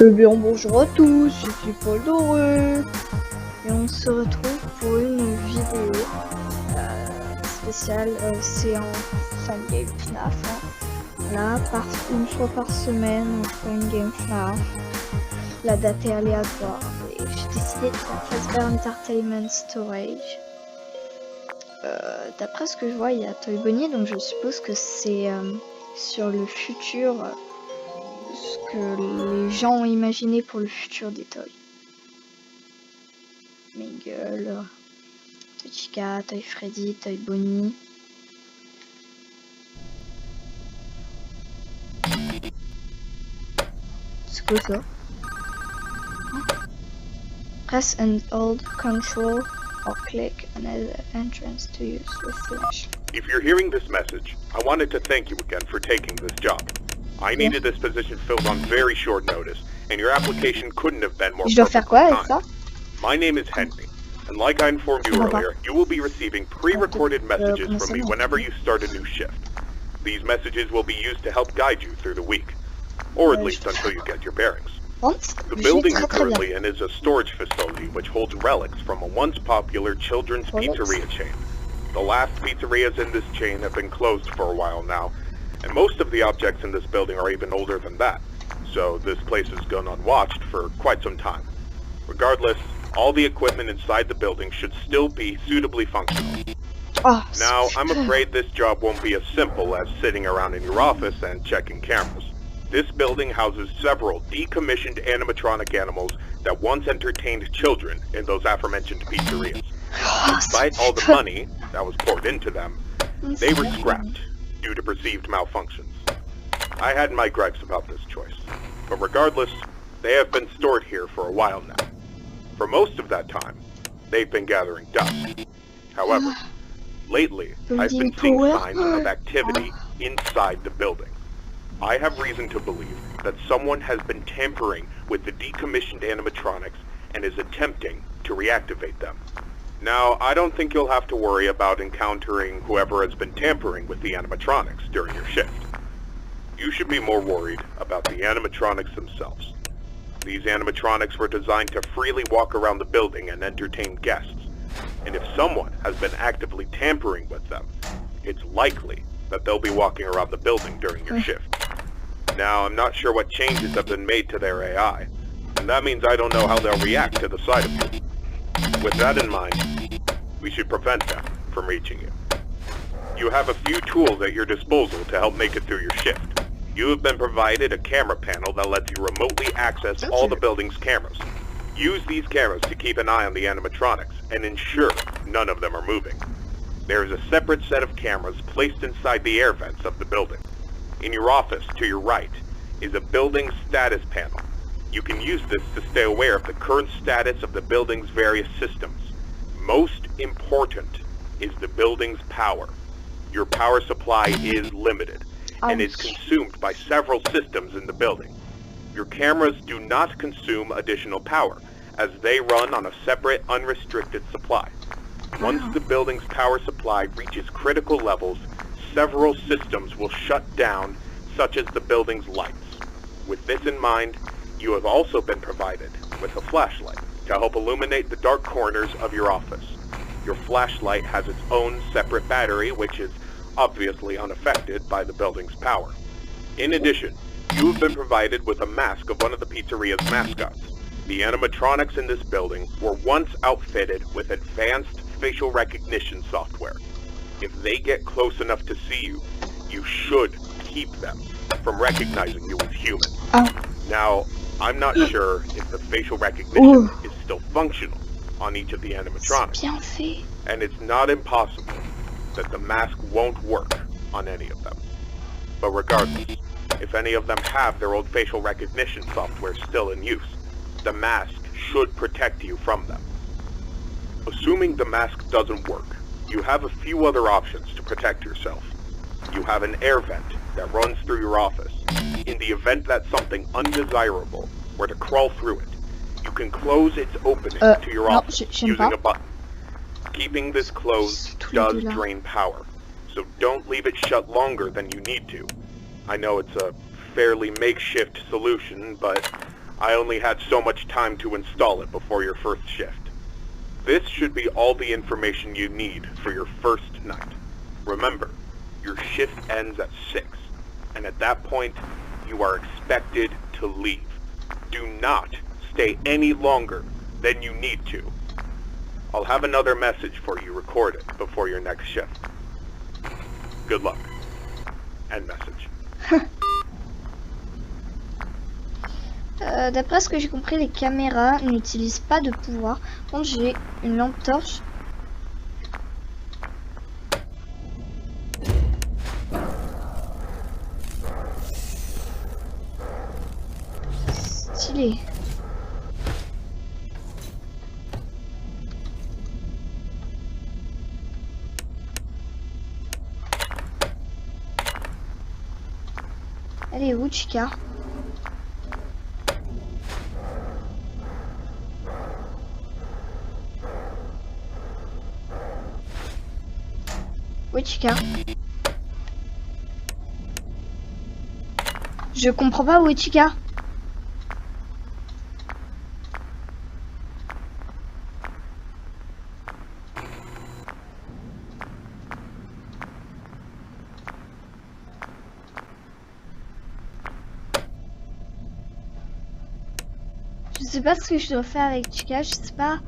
Eh bien bonjour à tous, je suis Paul Doreux et on se retrouve pour une vidéo spéciale séance game FNAF. Là, une fois par semaine, on fait une game FNAF. La date est aléatoire et j'ai décidé de faire Fazbear Entertainment Storage. D'après ce que je vois, il y a Toy Bunny, donc je suppose que c'est sur le futur. Ce que les gens ont imaginé pour le futur des toys. Miguel, Toy Chica, Toy Freddy, Toy Bonnie. C'est quoi ça? Press and hold control or click another entrance to use the flash. If you're hearing this message, I wanted to thank you again for taking this job. I needed this position filled on very short notice, and your application couldn't have been more perfectly timed. My name is Henry, and like I informed you earlier, you will be receiving pre-recorded messages from me whenever you start a new shift. These messages will be used to help guide you through the week, or at least until you get your bearings. The building you're currently in is a storage facility which holds relics from a once popular children's pizzeria chain. The last pizzerias in this chain have been closed for a while now, and most of the objects in this building are even older than that, so this place has gone unwatched for quite some time. Regardless, all the equipment inside the building should still be suitably functional. Now, I'm afraid this job won't be as simple as sitting around in your office and checking cameras. This building houses several decommissioned animatronic animals that once entertained children in those aforementioned pizzerias. Despite all the money that was poured into them, they were scrapped due to perceived malfunctions. I had my gripes about this choice, but regardless, they have been stored here for a while now. For most of that time, they've been gathering dust. However, lately, I've been seeing signs of activity inside the building. I have reason to believe that someone has been tampering with the decommissioned animatronics and is attempting to reactivate them. Now, I don't think you'll have to worry about encountering whoever has been tampering with the animatronics during your shift. You should be more worried about the animatronics themselves. These animatronics were designed to freely walk around the building and entertain guests, and if someone has been actively tampering with them, it's likely that they'll be walking around the building during your shift. Now, I'm not sure what changes have been made to their AI, and that means I don't know how they'll react to the sight of you. With that in mind, we should prevent them from reaching you. You have a few tools at your disposal to help make it through your shift. You have been provided a camera panel that lets you remotely access all the building's cameras. Use these cameras to keep an eye on the animatronics and ensure none of them are moving. There is a separate set of cameras placed inside the air vents of the building. In your office to your right is a building status panel. You can use this to stay aware of the current status of the building's various systems. Most important is the building's power. Your power supply is limited and is consumed by several systems in the building. Your cameras do not consume additional power, as they run on a separate, unrestricted supply. Once the building's power supply reaches critical levels, several systems will shut down, such as the building's lights. With this in mind, you have also been provided with a flashlight to help illuminate the dark corners of your office. Your flashlight has its own separate battery, which is obviously unaffected by the building's power. In addition, you have been provided with a mask of one of the pizzeria's mascots. The animatronics in this building were once outfitted with advanced facial recognition software. If they get close enough to see you, you should keep them from recognizing you as human. Now, I'm not sure if the facial recognition is still functional on each of the animatronics, and it's not impossible that the mask won't work on any of them. But regardless, if any of them have their old facial recognition software still in use, the mask should protect you from them. Assuming the mask doesn't work, you have a few other options to protect yourself. You have an air vent that runs through your office. In the event that something undesirable were to crawl through it, you can close its opening to your office using a button. Keeping this closed does drain power, so don't leave it shut longer than you need to. I know it's a fairly makeshift solution, but I only had so much time to install it before your first shift. This should be all the information you need for your first night. Remember, your shift ends at 6, and at that point, you are expected to leave. Do not stay any longer than you need to. I'll have another message for you recorded before your next shift. Good luck. End message. D'après ce que j'ai compris, les caméras n'utilisent pas de pouvoir. Par contre, j'ai une lampe torche. Stylé. Elle est où, Chica? Oui, Chica. Je comprends pas où est Chica. Je sais pas ce que je dois faire avec Chica, je sais pas.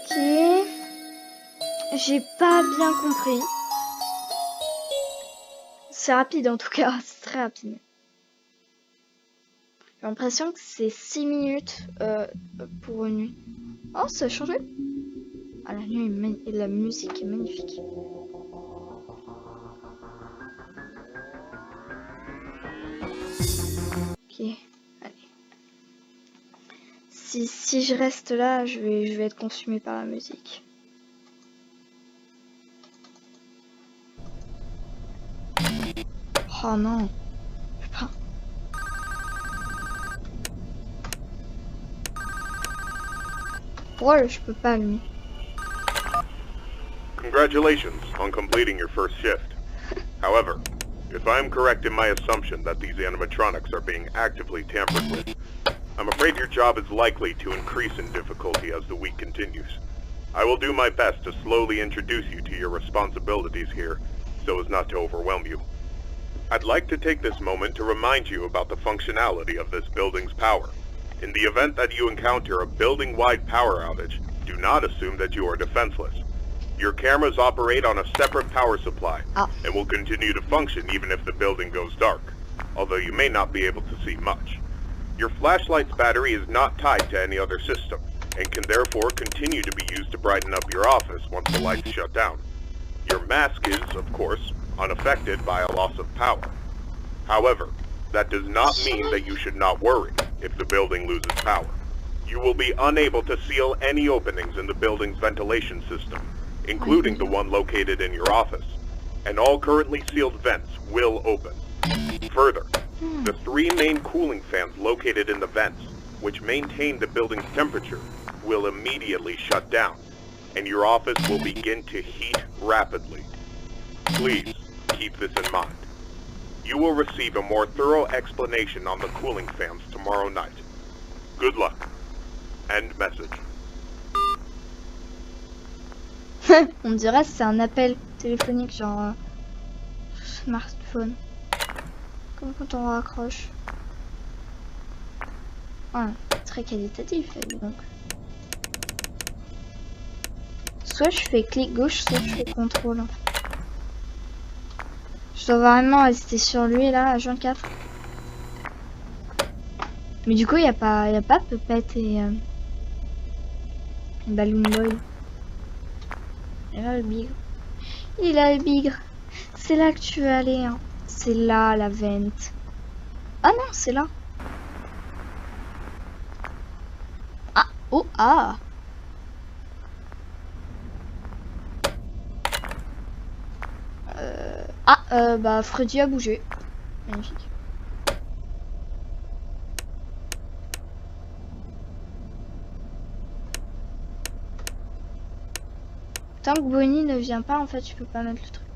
Ok. J'ai pas bien compris. C'est rapide en tout cas, c'est très rapide. J'ai l'impression que c'est 6 minutes pour une nuit. Oh, ça a changé. Ah, la nuit et la musique est magnifique. Ok, allez. Si je reste là, je vais être consumé par la musique. Oh non. Je peux pas. Pourquoi je peux pas, lui? Congratulations on completing your first shift. However, if I am correct in my assumption that these animatronics are being actively tampered with, I'm afraid your job is likely to increase in difficulty as the week continues. I will do my best to slowly introduce you to your responsibilities here, so as not to overwhelm you. I'd like to take this moment to remind you about the functionality of this building's power. In the event that you encounter a building-wide power outage, do not assume that you are defenseless. Your cameras operate on a separate power supply and will continue to function even if the building goes dark, although you may not be able to see much. Your flashlight's battery is not tied to any other system and can therefore continue to be used to brighten up your office once the lights shut down. Your mask is, of course, unaffected by a loss of power. However, that does not mean that you should not worry if the building loses power. You will be unable to seal any openings in the building's ventilation system, including the one located in your office, and all currently sealed vents will open. Further, the 3 main cooling fans located in the vents, which maintain the building's temperature, will immediately shut down, and your office will begin to heat rapidly. Please keep this in mind. You will receive a more thorough explanation on the cooling fans tomorrow night. Good luck. End message. On dirait que c'est un appel téléphonique genre smartphone. Comme quand on raccroche. Ouais, très qualitatif donc. Soit je fais clic gauche, soit je fais contrôle. Je dois vraiment rester sur lui là à 24. Mais du coup il y a pas Puppet et Balloon Boy. Il a le bigre. Il a le bigre. C'est là que tu veux aller. Hein. C'est là la vente. Ah non, c'est là. Ah, oh, ah. Bah Freddy a bougé. Magnifique. Tant que Bonnie ne vient pas, en fait, je peux pas mettre le truc.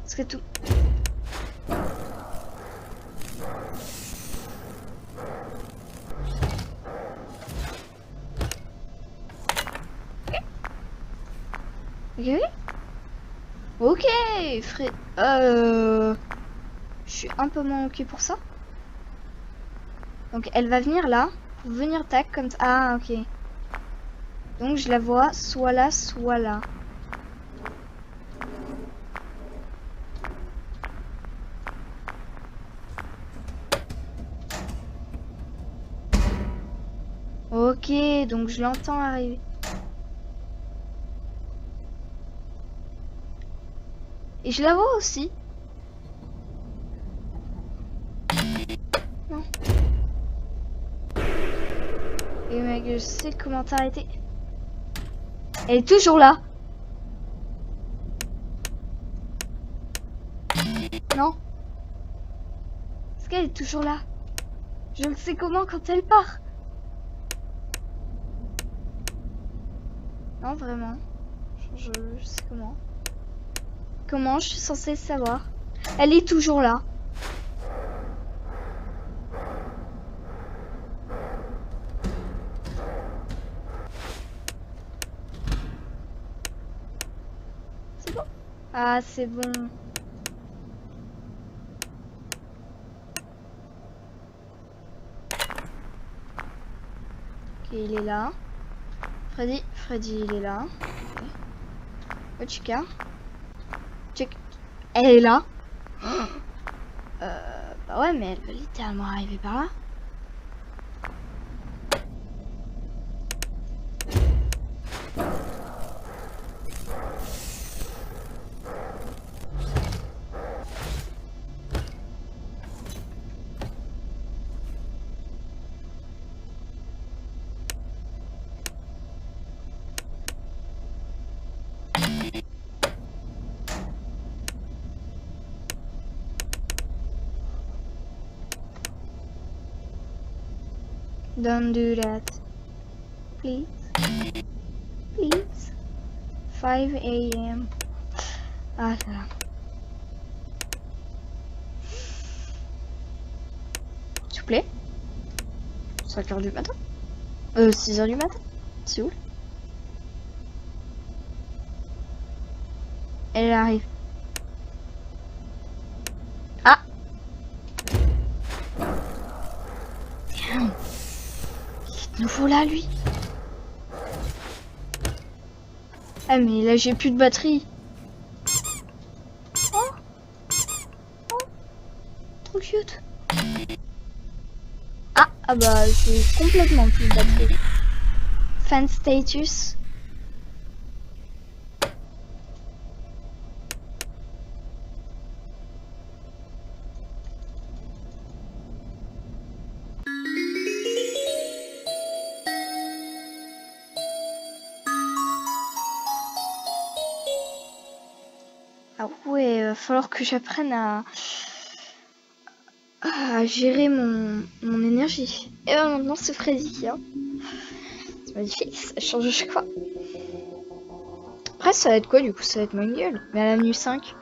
Parce que tout... Ok. Ok, Fred. Je suis un peu moins ok pour ça. Donc elle va venir là. Pour venir tac comme ça. Ah ok. Donc je la vois soit là, soit là. Ok, donc je l'entends arriver. Et je la vois aussi. Non. Et mec, je sais comment t'arrêter. Elle est toujours là. Non. Est-ce qu'elle est toujours là? Je le sais comment quand elle part. Non, vraiment. Je sais comment. Comment je suis censée savoir? Elle est toujours là. C'est bon? Ah, c'est bon. Ok, il est là. Freddy, il est là. Okay. Oh, Chica. Check. Elle est là. Bah ouais, mais elle peut littéralement arriver par là. Don't do that. Please. Please. 5 a.m. Ah, ça va. S'il vous plaît. 5 heures du matin. 6 heures du matin. C'est où? Elle arrive. Ah! Tiens. Il est de nouveau là, lui. Ah, mais là, j'ai plus de batterie. Oh! Oh! Trop cute. Ah bah, j'ai complètement plus de batterie. Fan status. Ah ouais, va falloir que j'apprenne à gérer mon énergie. Et ben maintenant c'est Freddy qui a. C'est magnifique, ça change à chaque fois. Après ça va être quoi du coup? Ça va être Mangle. Mais à l'avenue 5,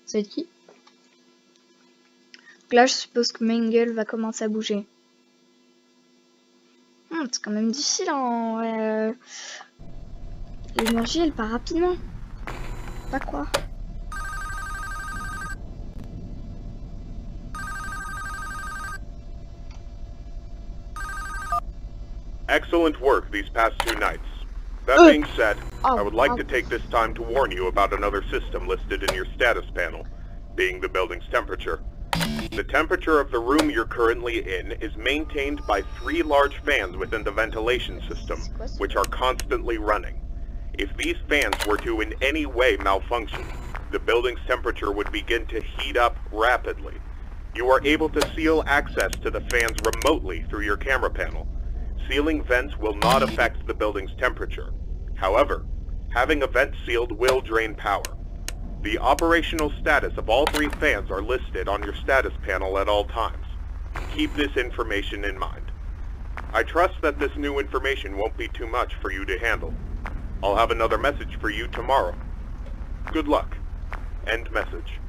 ça va être qui? Donc là je suppose que Mangle va commencer à bouger. C'est quand même difficile en vrai. L'énergie elle part rapidement. Pas quoi. Excellent work these past 2 nights. That being said, I would like to take this time to warn you about another system listed in your status panel, being the building's temperature. The temperature of the room you're currently in is maintained by 3 large fans within the ventilation system, which are constantly running. If these fans were to in any way malfunction, the building's temperature would begin to heat up rapidly. You are able to seal access to the fans remotely through your camera panel. Sealing vents will not affect the building's temperature. However, having a vent sealed will drain power. The operational status of all 3 fans are listed on your status panel at all times. Keep this information in mind. I trust that this new information won't be too much for you to handle. I'll have another message for you tomorrow. Good luck. End message.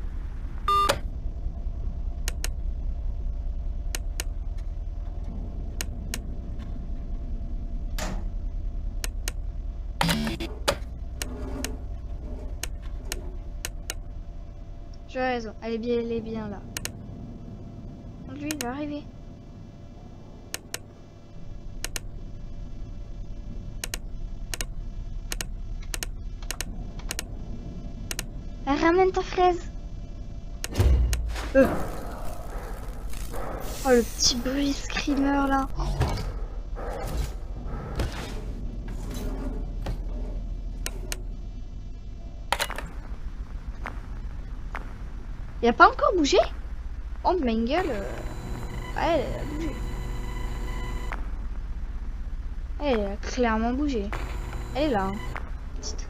Tu as raison, elle est bien là. Lui, il va arriver. Ramène ta fraise. Oh, le petit bruit screamer là. Il a pas encore bougé? Oh, Mengel, ouais, elle a bougé. Elle a clairement bougé. Elle est là. Hein. Petite.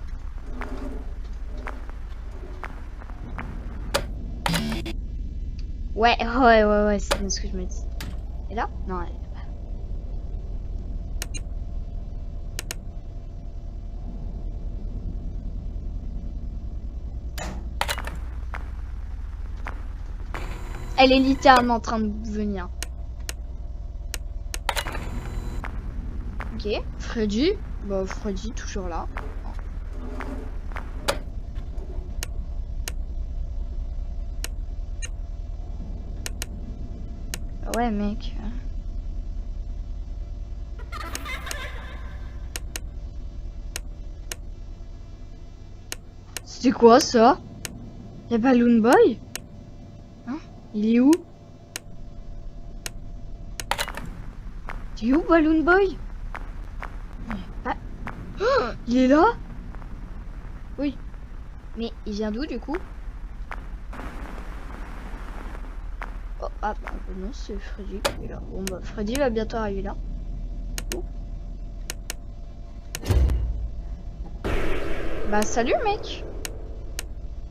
Ouais, c'est bien ce que je me dis. Et là? Non, elle est pas. Elle est littéralement en train de venir. Ok, Freddy. Bah, Freddy, toujours là. Ouais, mec. C'est quoi ça? Y'a Balloon Boy? Hein? Il est où? Il est où Balloon Boy? Oh, il est là? Oui. Mais il vient d'où du coup? Oh, ah bah non, c'est Freddy qui est là. Bon bah Freddy va bientôt arriver là. Oh. Bah salut mec.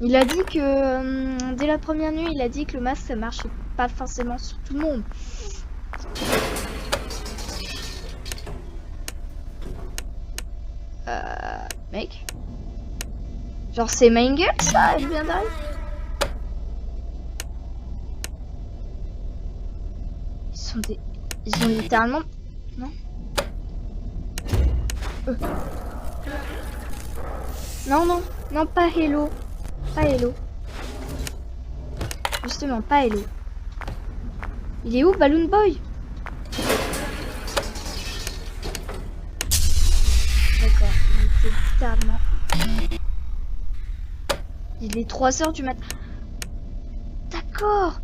Il a dit que dès la première nuit, il a dit que le masque ça marchait pas forcément sur tout le monde. Mec. Genre c'est Mengel ça, elle vient d'arriver. Ils ont littéralement... Non. Non, pas Hello. Pas Hello. Justement, pas Hello. Il est où, Balloon Boy? D'accord, il était littéralement... Il est 3h du matin. D'accord.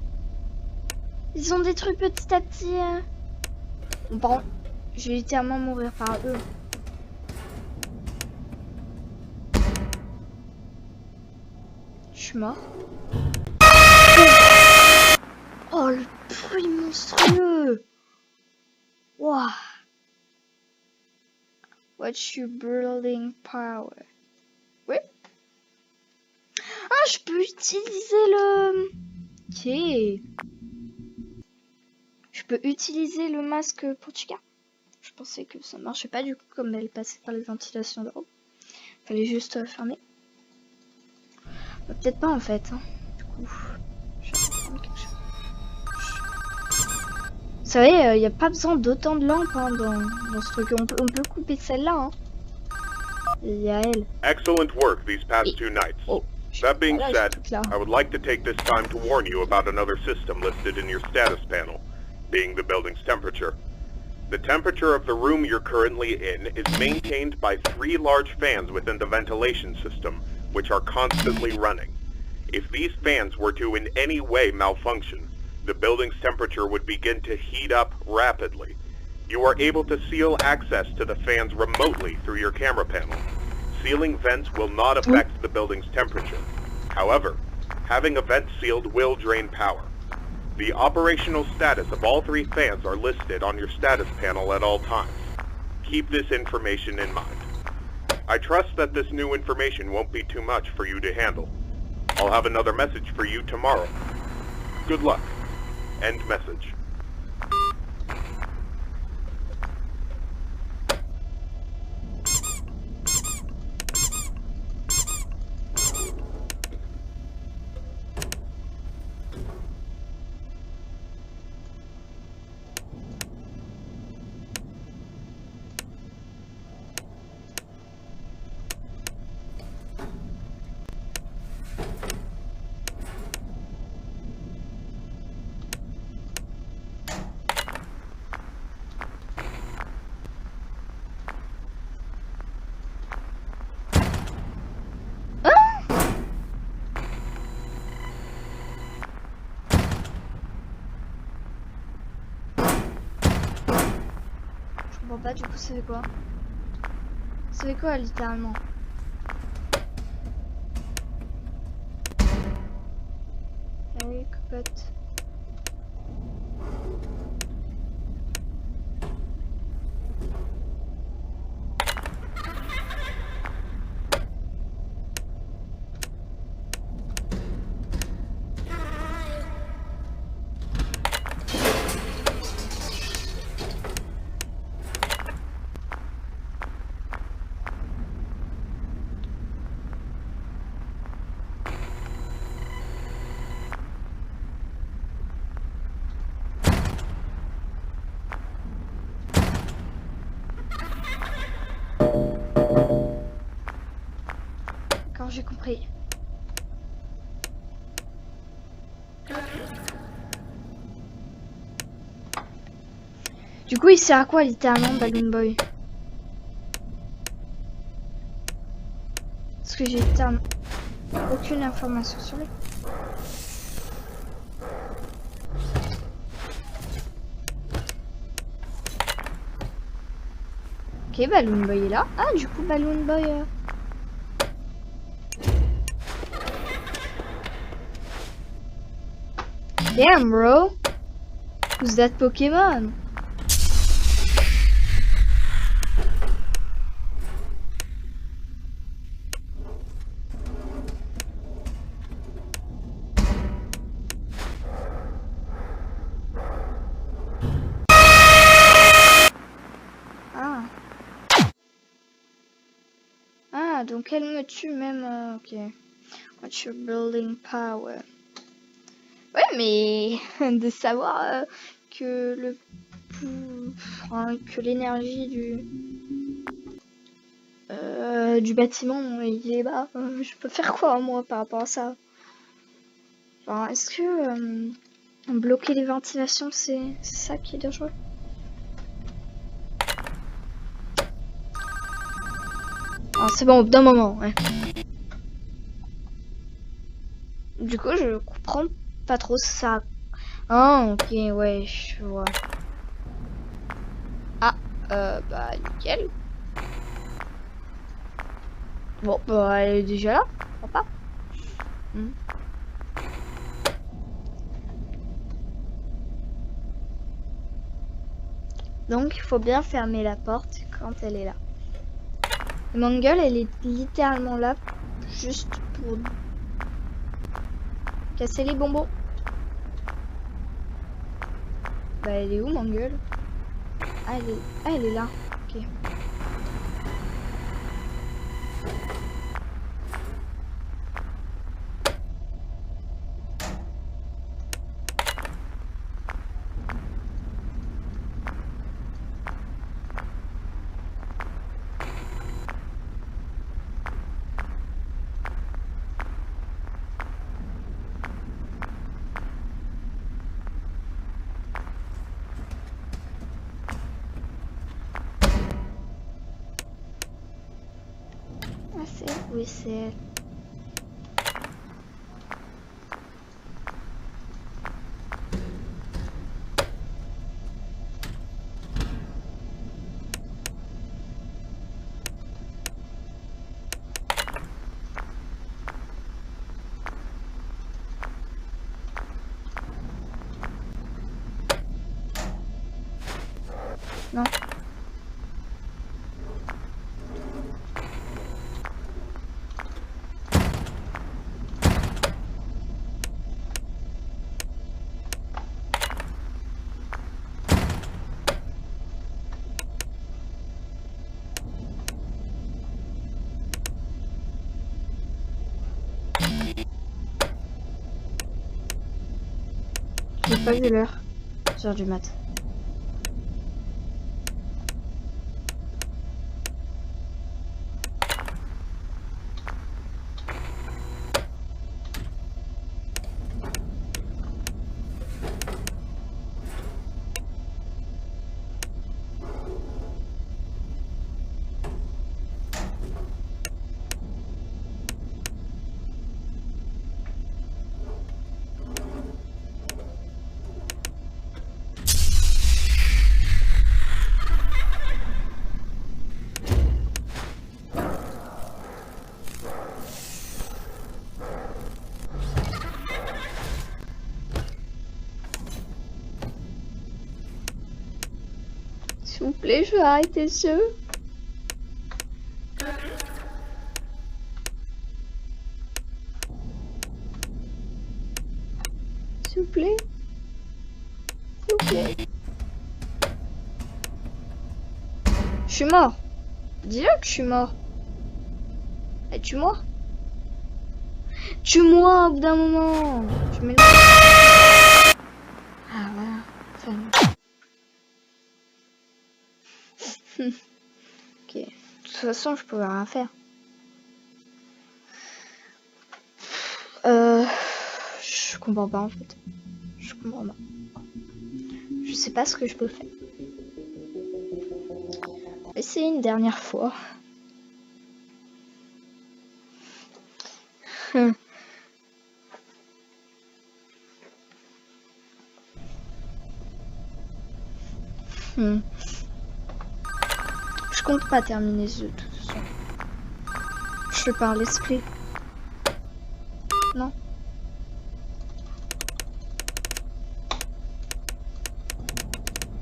Ils ont détruit petit à petit. Bon, par contre, je vais littéralement mourir par eux. Je suis mort. Oh, le bruit monstrueux. Wow. What's your building power? Oui. Ah, je peux utiliser le... Ok. Je peux utiliser le masque pour Chica. Je pensais que ça marchait pas du coup comme elle passait par les ventilations d'eau. Fallait juste fermer. Bah, peut-être pas en fait. Hein. Du coup, je vais fermer quelque chose. Vous savez, il n'y a pas besoin d'autant de lampes hein, dans ce truc. On peut couper celle-là. Hein. Il y a elle. Excellent work these past 2 nights. Oh. That being said, I would like to take this time to warn you about another system listed in your status panel, being the building's temperature. The temperature of the room you're currently in is maintained by 3 large fans within the ventilation system, which are constantly running. If these fans were to in any way malfunction, the building's temperature would begin to heat up rapidly. You are able to seal access to the fans remotely through your camera panel. Sealing vents will not affect the building's temperature. However, having a vent sealed will drain power. The operational status of all 3 fans are listed on your status panel at all times. Keep this information in mind. I trust that this new information won't be too much for you to handle. I'll have another message for you tomorrow. Good luck. End message. comprends pas, du coup, ça fait quoi? Ça fait quoi, littéralement? Ah oui, cocotte. D'accord, j'ai compris. Du coup, il sert à quoi littéralement Balloon Boy? Parce que j'ai littéralement aucune information sur lui. Ok, Balloon Boy est là. Ah, du coup, Balloon Boy... Damn, bro! Who's that Pokémon? Ah. Ah, donc elle me tue même... ok. What's your building power? Ouais, mais de savoir que le... Enfin, que l'énergie du bâtiment il est bas. Je peux faire quoi moi par rapport à ça? Enfin, est-ce que bloquer les ventilations c'est ça qui est dangereux? Ah, c'est bon, d'un moment, ouais. Du coup, je comprends pas trop ça. Ah, ok, ouais, je vois. Ah, bah nickel. Bon, bah elle est déjà là, pourquoi pas. Donc, il faut bien fermer la porte quand elle est là. Le Mangle, elle est littéralement là juste pour casser les bonbons. Bah, elle est où, Mangle? Ah, elle est là. Ok. Ah, c'est elle? Oui, c'est elle. Non. J'ai pas vu l'heure. 2h du mat. S'il vous plaît, je vais arrêter ce jeu. S'il vous plaît. S'il vous plaît. Je suis mort. Dis-le que je suis mort. Et tue-moi. Tue-moi au bout d'un moment. Je mets le... Ah voilà. Ok. De toute façon, je pouvais rien faire. Je comprends pas en fait. Je comprends pas. Je sais pas ce que je peux faire. Essayer une dernière fois. Je compte pas terminer ce jeu de toute façon. Je fais par l'esprit. Non.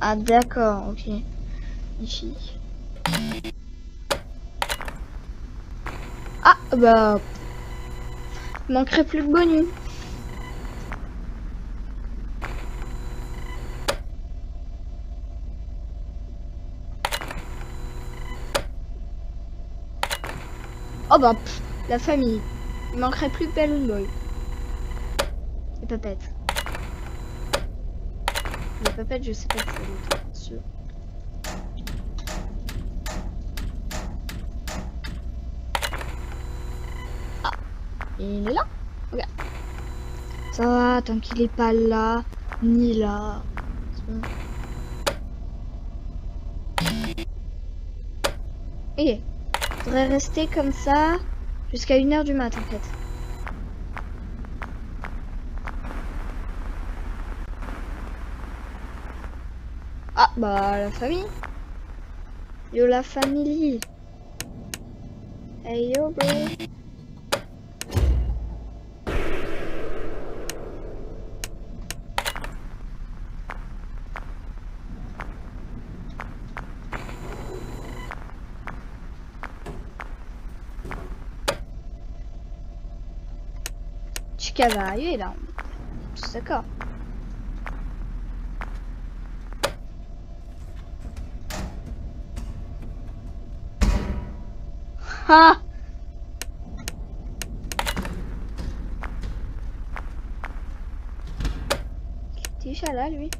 Ah d'accord, ok. Ici. Ah bah... Il manquerait plus que bonus. Oh bah, la famille. Il manquerait plus que Balloon Boy. Et Papette. Les Papettes, je sais pas si c'est l'autre. Sûr. Ah, il est là. Ok. Ça va, tant qu'il est pas là, ni là. Bon. Et faudrait rester comme ça jusqu'à 1 h du mat en fait. Ah bah la famille. Yo la famille. Hey yo bro. Cavalier là, tous d'accord. Ah, il était là lui.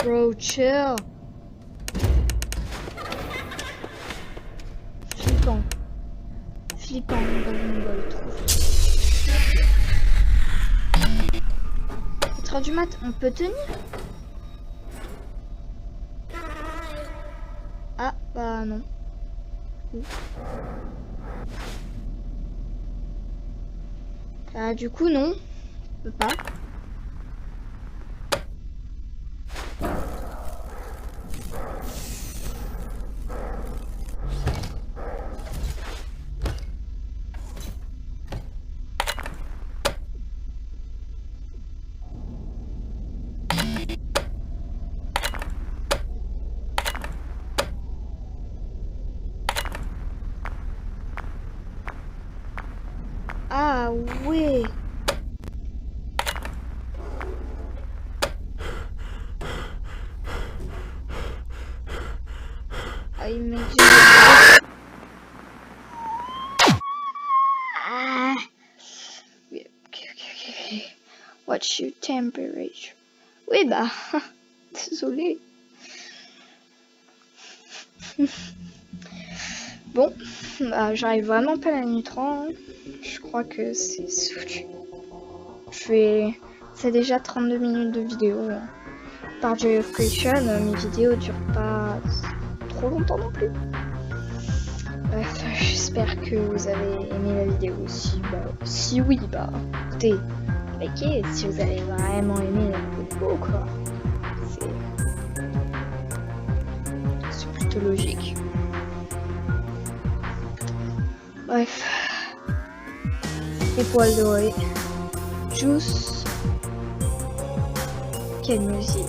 Bro, chill. Flippant. Flippant, mon gars, trop. 4 heures du mat, on peut tenir? Ah, bah non. Ah, du coup, non. On peut pas. Ah ouais. Ah, il m'a dit... Ah. Oui, ok. What's your temperature? Oui, bah... Désolé. Bon, bah, j'arrive vraiment pas à la nuit 30. Je crois que c'est foutu. C'est déjà 32 minutes de vidéo. Par Joy of Creation, mes vidéos durent pas trop longtemps non plus. Bref, j'espère que vous avez aimé la vidéo aussi. Bah, si oui, bah écoutez, likez si vous avez vraiment aimé la vidéo, quoi. C'est plutôt logique. Bref. Les poils dorés. Juice. Quelle musique.